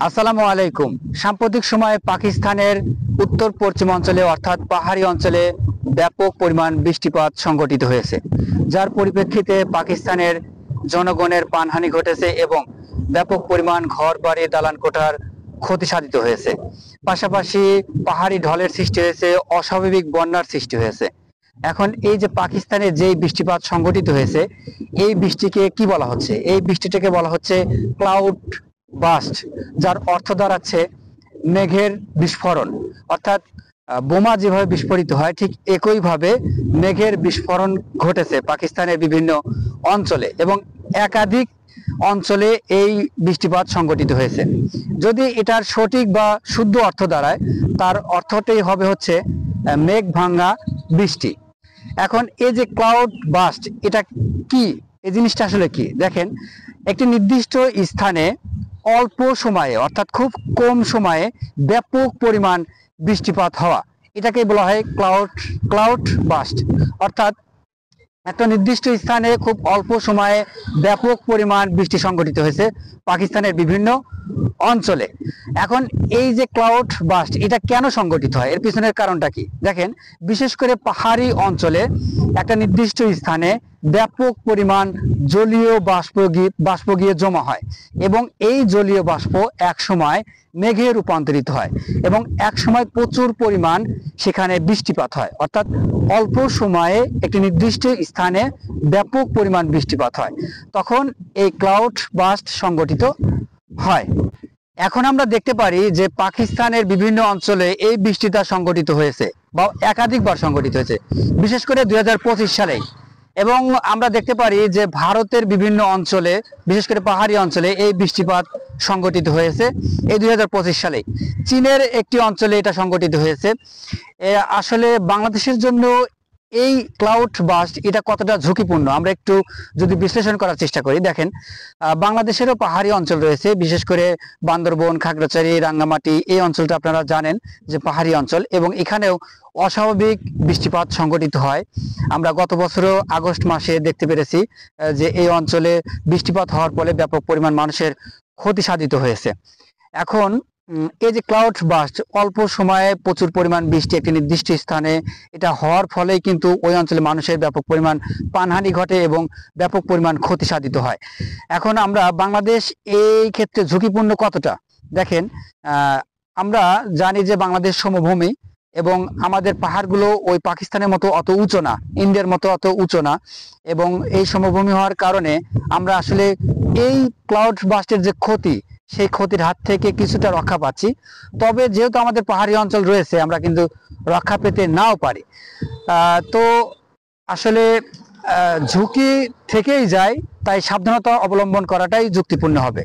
আসসালামু আলাইকুম। সাম্প্রতিক সময়ে পাকিস্তানের উত্তর পশ্চিম অঞ্চলে অর্থাৎ পাহাড়ি অঞ্চলে ব্যাপক পরিমাণ বৃষ্টিপাত সংঘটিত হয়েছে, যার পরিপ্রেক্ষিতে পাকিস্তানের জনগণের প্রাণহানি ঘটেছে এবং ব্যাপক পরিমাণ ঘর বাড়ি দালান কোঠার ক্ষতি সাধিত হয়েছে। পাশাপাশি পাহাড়ি ঢলের সৃষ্টি হয়েছে, অস্বাভাবিক বন্যার সৃষ্টি হয়েছে। এখন এই যে পাকিস্তানে যেই বৃষ্টিপাত সংঘটিত হয়েছে, এই বৃষ্টিকে কি বলা হচ্ছে? এই বৃষ্টিটাকে বলা হচ্ছে ক্লাউড বাস্ট, যার অর্থ দাঁড়াচ্ছে মেঘের বিস্ফোরণ। অর্থাৎ বোমা যেভাবে বিস্ফোরিত হয়, ঠিক একইভাবে মেঘের বিস্ফোরণ ঘটেছে পাকিস্তানের বিভিন্ন অঞ্চলে এবং একাধিক অঞ্চলে এই বৃষ্টিপাত সংঘটিত হয়েছে। যদি এটার সঠিক বা শুদ্ধ অর্থ দাঁড়ায়, তার অর্থটাই হবে হচ্ছে মেঘ ভাঙা বৃষ্টি। এখন এই যে ক্লাউড বাস্ট, এটা কি? এই জিনিসটা আসলে কি? দেখেন, একটি নির্দিষ্ট স্থানে অল্প সময়ে অর্থাৎ খুব কম সময়ে ব্যাপক পরিমাণ বৃষ্টিপাত হওয়া, এটাকে বলা হয় ক্লাউড বাস্ট। অর্থাৎ একটা নির্দিষ্ট স্থানে খুব অল্প সময়ে ব্যাপক পরিমাণ বৃষ্টি সংঘটিত হয়েছে পাকিস্তানের বিভিন্ন অঞ্চলে। এখন এই যে ক্লাউড বাস্ট, এটা কেন সংঘটিত হয়, এর পিছনের কারণটা কি? দেখেন, বিশেষ করে পাহাড়ি অঞ্চলে একটা নির্দিষ্ট স্থানে ব্যাপক পরিমাণ জলীয় বাষ্প গিয়ে জমা হয় এবং এই জলীয় বাষ্প এক সময় মেঘে রূপান্তরিত হয় এবং এক সময় প্রচুর পরিমাণ সেখানে বৃষ্টিপাত হয়। অর্থাৎ অল্প সময়ে একটি নির্দিষ্ট স্থানে ব্যাপক পরিমাণ বৃষ্টিপাত হয়, তখন এই ক্লাউড বাস্ট সংঘটিত হয়। এখন আমরা দেখতে পারি যে পাকিস্তানের বিভিন্ন অঞ্চলে এই বৃষ্টিটা সংঘটিত হয়েছে বা একাধিকবার সংঘটিত হয়েছে, বিশেষ করে 2025 সালে। এবং আমরা দেখতে পারি যে ভারতের বিভিন্ন অঞ্চলে, বিশেষ করে পাহাড়ি অঞ্চলে এই বৃষ্টিপাত সংঘটিত হয়েছে এই 2025 সালে। চীনের একটি অঞ্চলে এটা সংঘটিত হয়েছে। আসলে বাংলাদেশের জন্য এই ক্লাউড বাস্ট এটা কতটা ঝুঁকিপূর্ণ আমরা একটু যদি বিশ্লেষণ করার চেষ্টা করি। দেখেন, বাংলাদেশেরও পাহাড়ি অঞ্চল রয়েছে, বিশেষ করে বান্দরবন, খাগড়াছড়ি, রাঙ্গামাটি, এই অঞ্চলটা আপনারা জানেন যে পাহাড়ি অঞ্চল, এবং এখানেও অস্বাভাবিক বৃষ্টিপাত সংঘটিত হয়। আমরা গত বছরও আগস্ট মাসে দেখতে পেরেছি যে এই অঞ্চলে বৃষ্টিপাত হওয়ার ফলে ব্যাপক পরিমাণ মানুষের ক্ষতি সাধিত হয়েছে। এখন এই যে ক্লাউড বাস্ট, অল্প সময়ে প্রচুর পরিমাণ বৃষ্টি একটি নির্দিষ্ট স্থানে, এটা হওয়ার ফলেই কিন্তু ওই অঞ্চলে মানুষের ব্যাপক পরিমাণ প্রাণহানি ঘটে এবং ব্যাপক পরিমাণ ক্ষতি সাধিত হয়। এখন আমরা বাংলাদেশ এই ক্ষেত্রে ঝুঁকিপূর্ণ কতটা দেখেন, আমরা জানি যে বাংলাদেশ সমভূমি এবং আমাদের পাহাড়গুলো ওই পাকিস্তানের মতো অত উঁচু না, ইন্ডিয়ার মতো অত উঁচু না, এবং এই সমভূমি হওয়ার কারণে আমরা আসলে এই ক্লাউড বাস্টের যে ক্ষতি, সেই ক্ষতির হাত থেকে কিছুটা রক্ষা পাচ্ছি। তবে যেহেতু আমাদের পাহাড়ি অঞ্চল রয়েছে, আমরা কিন্তু রক্ষা পেতে নাও পারি। তো আসলে ঝুঁকি থেকেই যায়, তাই সাবধানতা অবলম্বন করাটাই যুক্তিপূর্ণ হবে।